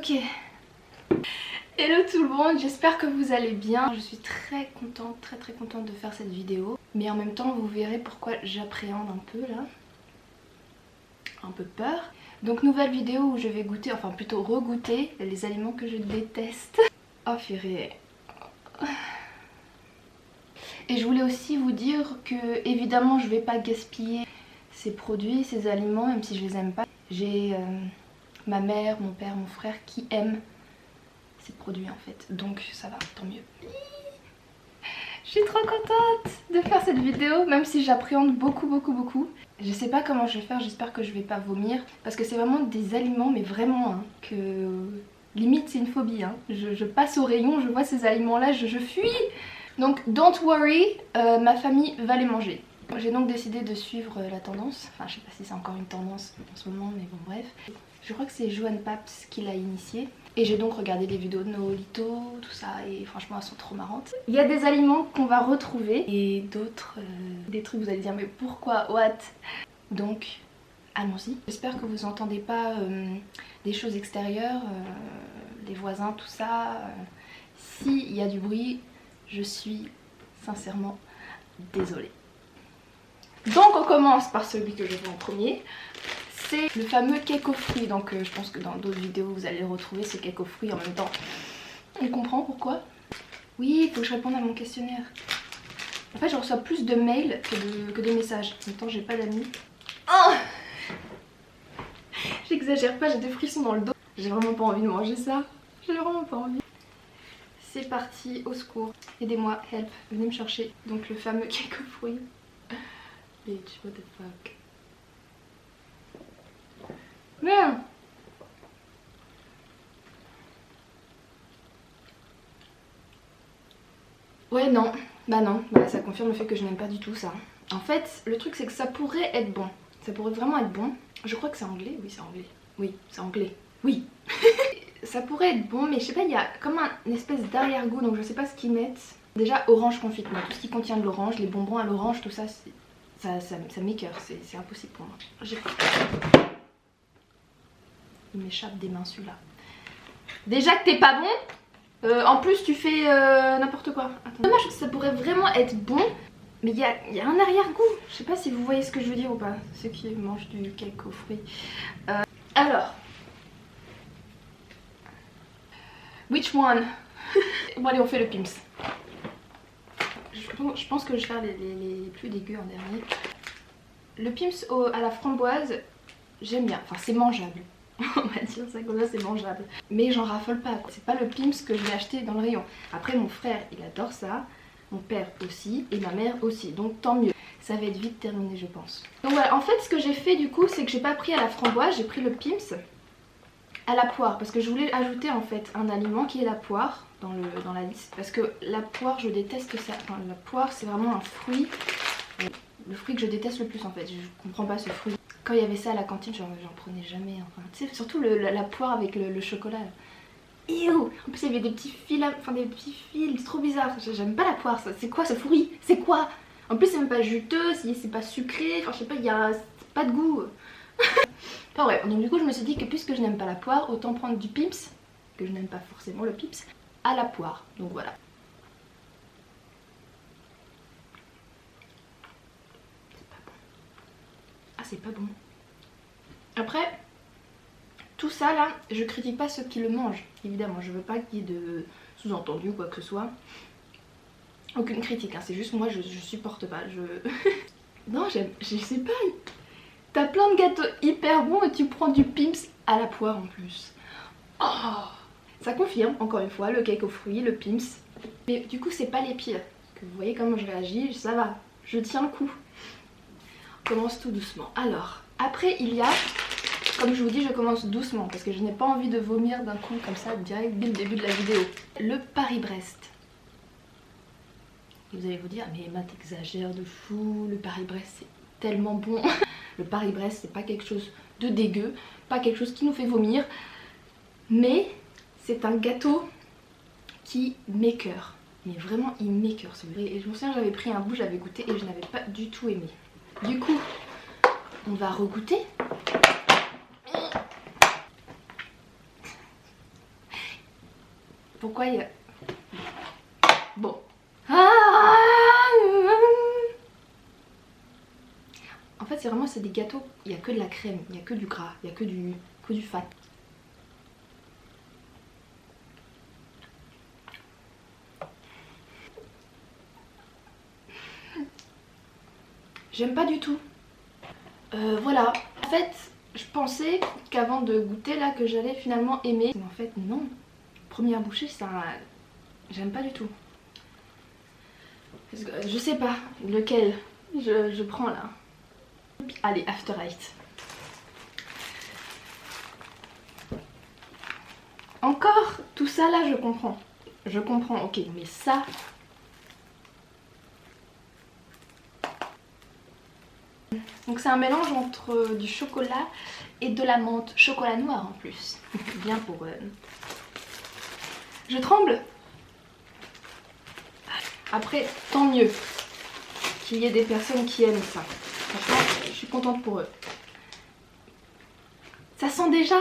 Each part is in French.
Ok. Hello tout le monde, j'espère que vous allez bien. Je suis très contente de faire cette vidéo. Mais en même temps vous verrez pourquoi j'appréhende un peu là. Un peu peur. Donc nouvelle vidéo où je vais goûter, enfin plutôt regoûter les aliments que je déteste. Oh purée. Et je voulais aussi vous dire que évidemment je vais pas gaspiller ces produits, ces aliments, même si je les aime pas. J'ai ma mère, mon père, mon frère qui aiment ces produits en fait, donc ça va, tant mieux. Je suis trop contente de faire cette vidéo, même si j'appréhende beaucoup. Je sais pas comment je vais faire, j'espère que je vais pas vomir, parce que c'est vraiment des aliments, mais vraiment, hein, que limite c'est une phobie. Hein. Je passe au rayon, je vois ces aliments là, je fuis. Donc don't worry, ma famille va les manger. J'ai donc décidé de suivre la tendance, enfin je sais pas si c'est encore une tendance en ce moment, mais bon bref. Je crois que c'est Joanne Paps qui l'a initié. Et j'ai donc regardé des vidéos de Noolito, tout ça, et franchement elles sont trop marrantes. Il y a des aliments qu'on va retrouver et d'autres, des trucs vous allez dire mais pourquoi, what? Donc allons-y. J'espère que vous entendez pas des choses extérieures, les voisins, tout ça. S'il y a du bruit, je suis sincèrement désolée. Donc on commence par celui que je veux en premier. C'est le fameux cake aux fruits, donc je pense que dans d'autres vidéos vous allez le retrouver, ce cake aux fruits en même temps. On comprend pourquoi? Oui, il faut que je réponde à mon questionnaire. En fait je reçois plus de mails que de messages. En même temps j'ai pas d'amis. Oh, j'exagère pas, j'ai des frissons dans le dos. J'ai vraiment pas envie de manger ça. J'ai vraiment pas envie. C'est parti, au secours. Aidez-moi, help, venez me chercher. Donc le fameux cake aux fruits. Bitch, what the fuck. Merde. Ouais non, bah ça confirme le fait que je n'aime pas du tout ça. En fait le truc c'est que ça pourrait être bon, ça pourrait vraiment être bon. Je crois que c'est anglais, oui c'est anglais, oui c'est anglais, oui. Ça pourrait être bon mais je sais pas, il y a comme un espèce d'arrière-goût donc je sais pas ce qu'ils mettent. Déjà orange confite, moi tout ce qui contient de l'orange, les bonbons à l'orange, tout ça, ça m'écoeure, c'est impossible pour moi. Il m'échappe des mains celui-là. Déjà que t'es pas bon, en plus tu fais n'importe quoi. Attends. Dommage que ça pourrait vraiment être bon, mais il y a un arrière-goût. Je sais pas si vous voyez ce que je veux dire ou pas, ceux qui mangent du cake aux fruits. Alors, which one? Bon allez on fait le Pim's. Je pense que je vais faire les plus dégueux en dernier. Le Pim's à la framboise, j'aime bien, enfin c'est mangeable. On va dire ça comme ça, c'est mangeable. Mais j'en raffole pas, c'est pas le Pim's que je vais acheter dans le rayon. Après mon frère il adore ça, mon père aussi et ma mère aussi, donc tant mieux. Ça va être vite terminé je pense. Donc voilà, en fait ce que j'ai fait du coup c'est que j'ai pas pris à la framboise, j'ai pris le Pim's à la poire. Parce que je voulais ajouter en fait un aliment qui est la poire dans la liste. Parce que la poire je déteste ça, enfin la poire c'est vraiment un fruit, le fruit que je déteste le plus en fait. Je comprends pas ce fruit. Quand il y avait ça à la cantine, j'en prenais jamais. Enfin, tu sais, surtout la poire avec le chocolat. Ew. En plus, il y avait des petits fils, enfin des petits fils, c'est trop bizarre. J'aime pas la poire, ça. C'est quoi ce fruit? C'est quoi? En plus, c'est même pas juteux, c'est pas sucré. Enfin, je sais pas, il y a pas de goût. Enfin, bref, donc du coup, je me suis dit que puisque je n'aime pas la poire, autant prendre du Pim's, que je n'aime pas forcément le Pim's, à la poire. Donc voilà. C'est pas bon. Après, tout ça là, je critique pas ceux qui le mangent, évidemment, je veux pas qu'il y ait de sous-entendu ou quoi que ce soit. Aucune critique, hein. C'est juste moi je supporte pas, non, je sais pas, t'as plein de gâteaux hyper bons et tu prends du Pim's à la poire en plus. Oh, ça confirme, encore une fois, le cake aux fruits, le Pim's. Mais du coup c'est pas les pires, parce que vous voyez comment je réagis, ça va, je tiens le coup. On commence tout doucement. Alors, après il y a, comme je vous dis, je commence doucement parce que je n'ai pas envie de vomir d'un coup comme ça direct dès le début de la vidéo. Le Paris-Brest. Vous allez vous dire, mais Emma t'exagères de fou, le Paris-Brest c'est tellement bon. Le Paris-Brest c'est pas quelque chose de dégueu, pas quelque chose qui nous fait vomir, mais c'est un gâteau qui m'écoeure. Mais vraiment il m'écoeure celui-là. Et je me souviens, j'avais pris un bout, j'avais goûté et je n'avais pas du tout aimé. Du coup, on va regoûter. Pourquoi il y a... Bon. En fait, c'est des gâteaux, il n'y a que de la crème, il n'y a que du gras, il n'y a que du fat. J'aime pas du tout. Voilà. En fait, je pensais qu'avant de goûter là que j'allais finalement aimer. Mais en fait non. Première bouchée, ça... J'aime pas du tout. Je sais pas lequel je prends là. Allez, After Eight. Encore tout ça là, je comprends. Je comprends, ok, mais ça... Donc c'est un mélange entre du chocolat et de la menthe. Chocolat noir en plus. Bien pour... Je tremble. Après, tant mieux qu'il y ait des personnes qui aiment ça. Franchement, je suis contente pour eux. Ça sent déjà.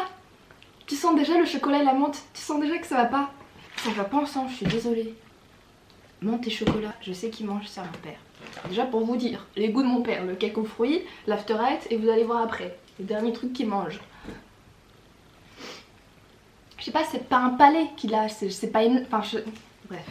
Tu sens déjà le chocolat et la menthe. Tu sens déjà que ça va pas. Ça va pas ensemble, je suis désolée. Menthe et chocolat, je sais qui mange ça, mon père. Déjà pour vous dire, les goûts de mon père, le cake aux fruits, l'After Eight, et vous allez voir après, les derniers trucs qu'il mange. Je sais pas, c'est pas un palais qu'il a, c'est pas une... Enfin, bref.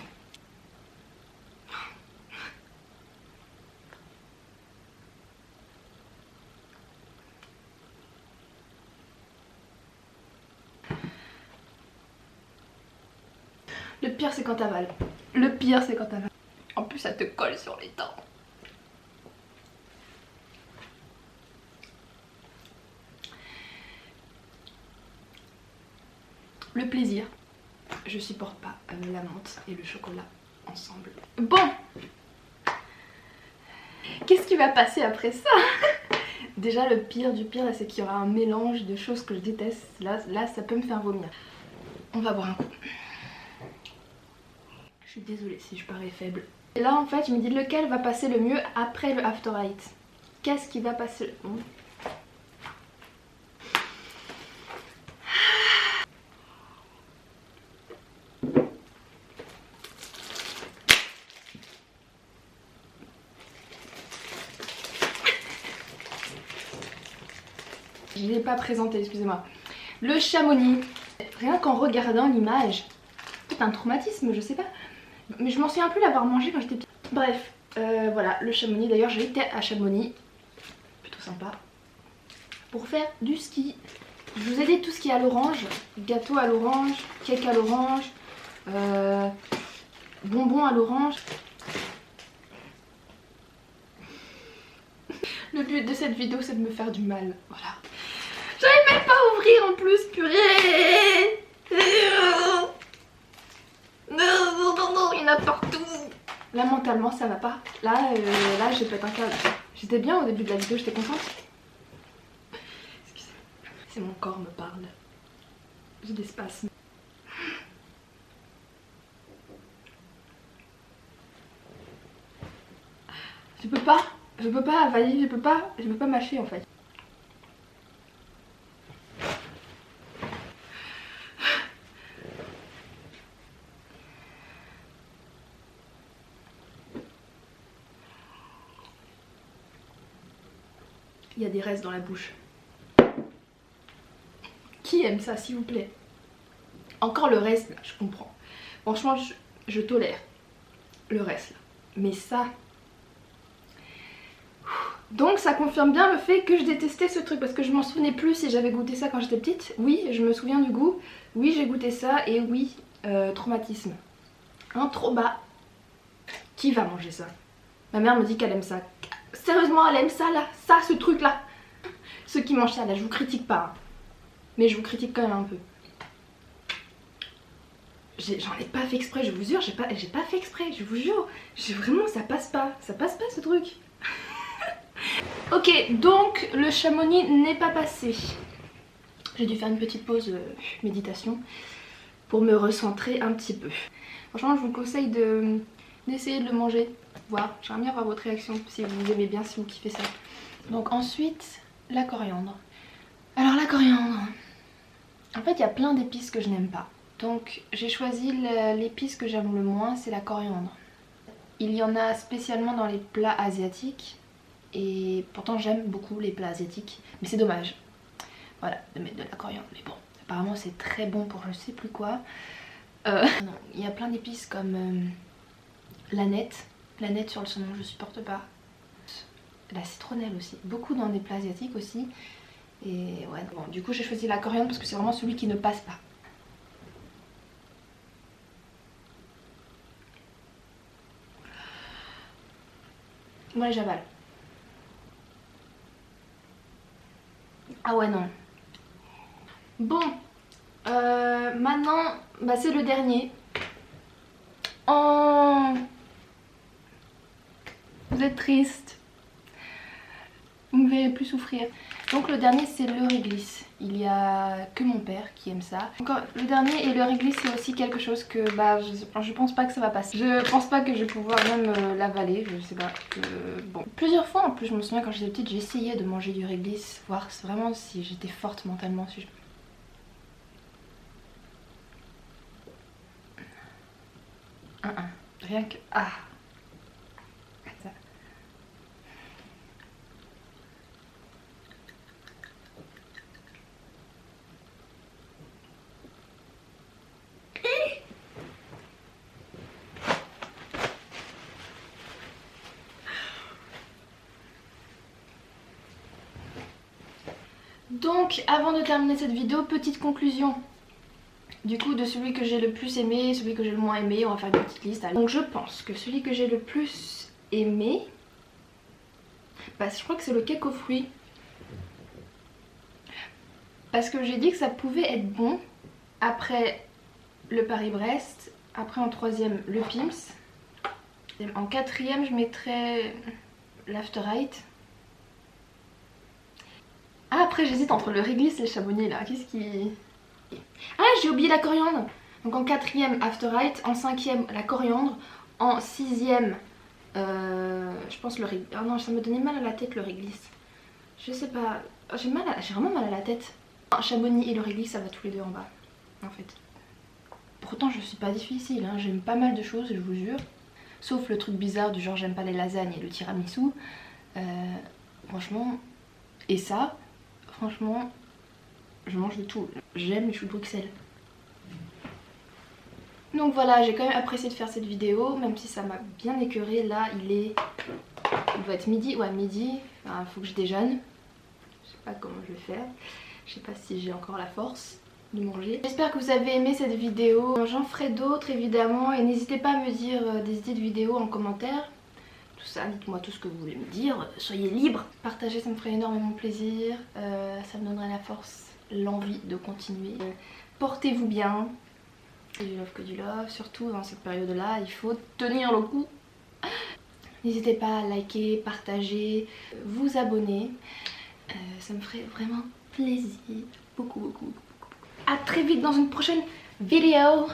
Le pire c'est quand t'avales. Le pire c'est quand t'avales. En plus ça te colle sur les dents. Le plaisir. Je supporte pas la menthe et le chocolat ensemble. Bon. Qu'est-ce qui va passer après ça? Déjà le pire du pire c'est qu'il y aura un mélange de choses que je déteste. Là ça peut me faire vomir. On va boire un coup. Je suis désolée si je parais faible. Et là en fait je me dis lequel va passer le mieux après le After Eight. Qu'est-ce qui va passer le... Je ne l'ai pas présenté, excusez-moi. Le Chamonix. Rien qu'en regardant l'image, c'est un traumatisme, je sais pas. Mais je m'en souviens plus l'avoir mangé quand j'étais petite. Bref, voilà, le Chamonix. D'ailleurs, j'ai été à Chamonix. Plutôt sympa. Pour faire du ski. Je vous ai dit tout ce qui est à l'orange. Gâteau à l'orange, cake à l'orange, bonbons à l'orange. Le but de cette vidéo, c'est de me faire du mal. Voilà. J'arrive même pas à ouvrir en plus, purée. Non, il y en a partout. Là, mentalement, ça va pas. Là, je pète un câble. J'étais bien au début de la vidéo, j'étais contente. Excusez-moi. C'est mon corps me parle. J'ai des spasmes. Je peux pas avaler, je peux pas mâcher en fait. Il y a des restes dans la bouche. Qui aime ça s'il vous plaît? Encore le reste là, je comprends. Franchement je tolère le reste là. Mais ça... Donc ça confirme bien le fait que je détestais ce truc parce que je m'en souvenais plus si j'avais goûté ça quand j'étais petite. Oui, je me souviens du goût. Oui, j'ai goûté ça et oui, traumatisme. Un trop bas. Qui va manger ça? Ma mère me dit qu'elle aime ça. Sérieusement, elle aime ça là? Ça, ce truc là? Ceux qui mangent ça là, je vous critique pas. Hein. Mais je vous critique quand même un peu. J'en ai pas fait exprès, je vous jure, j'ai pas fait exprès, je vous jure. Vraiment, ça passe pas ce truc. Ok, donc le Chamonix n'est pas passé. J'ai dû faire une petite pause méditation pour me recentrer un petit peu. Franchement, je vous conseille d'essayer de le manger, voir. J'aimerais bien voir votre réaction si vous aimez bien, si vous kiffez ça. Donc ensuite, la coriandre. Alors la coriandre, en fait il y a plein d'épices que je n'aime pas. Donc j'ai choisi l'épice que j'aime le moins, c'est la coriandre. Il y en a spécialement dans les plats asiatiques et pourtant j'aime beaucoup les plats asiatiques, mais c'est dommage, voilà, de mettre de la coriandre. Mais bon, apparemment c'est très bon pour je sais plus quoi. Non, il y a plein d'épices comme l'aneth sur le saumon, je supporte pas. La citronnelle aussi, beaucoup dans des plats asiatiques aussi. Et ouais, bon, du coup j'ai choisi la coriandre parce que c'est vraiment celui qui ne passe pas. Moi j'avale. Ah ouais non. Bon, maintenant bah, c'est le dernier. Oh, vous êtes triste. Vous ne me verrez plus souffrir. Donc le dernier c'est le réglisse. Il y a que mon père qui aime ça. Encore le dernier, et le réglisse c'est aussi quelque chose que bah je pense pas que ça va passer. Je pense pas que je vais pouvoir même l'avaler, je sais pas. Bon. Plusieurs fois en plus, je me souviens quand j'étais petite, j'essayais de manger du réglisse, voir vraiment si j'étais forte mentalement. Si je... Rien que... Ah. Ça. Donc avant de terminer cette vidéo, petite conclusion. Du coup de celui que j'ai le plus aimé, celui que j'ai le moins aimé, on va faire une petite liste. Donc je pense que celui que j'ai le plus aimé, bah, je crois que c'est le cake aux fruits. Parce que j'ai dit que ça pouvait être bon. Après le Paris-Brest, après en troisième le Pim's. En quatrième je mettrais l'After Eight. Ah, après j'hésite entre le réglisse et le Chamonix là, qu'est-ce qui... Ah, j'ai oublié la coriandre. Donc en quatrième After Eight, en cinquième la coriandre, en sixième je pense le réglisse. Oh non, ça me donnait mal à la tête le réglisse. Je sais pas, j'ai vraiment mal à la tête. Chamonix et le réglisse ça va tous les deux en bas en fait. Pourtant je suis pas difficile, hein. J'aime pas mal de choses je vous jure. Sauf le truc bizarre du genre j'aime pas les lasagnes et le tiramisu. Franchement, et ça, franchement, je mange de tout. J'aime les choux de Bruxelles. Donc voilà, j'ai quand même apprécié de faire cette vidéo, même si ça m'a bien écœuré. Là, il doit être midi, ouais midi, enfin, faut que je déjeune. Je sais pas comment je vais faire. Je sais pas si j'ai encore la force de manger. J'espère que vous avez aimé cette vidéo. J'en ferai d'autres évidemment et n'hésitez pas à me dire des idées de vidéos en commentaire. Tout ça, dites-moi tout ce que vous voulez me dire, soyez libre. Partagez, ça me ferait énormément plaisir, ça me donnerait la force, l'envie de continuer. Portez-vous bien, et du love que du love, surtout dans cette période-là, il faut tenir le coup. N'hésitez pas à liker, partager, vous abonner, ça me ferait vraiment plaisir, beaucoup. A très vite dans une prochaine vidéo.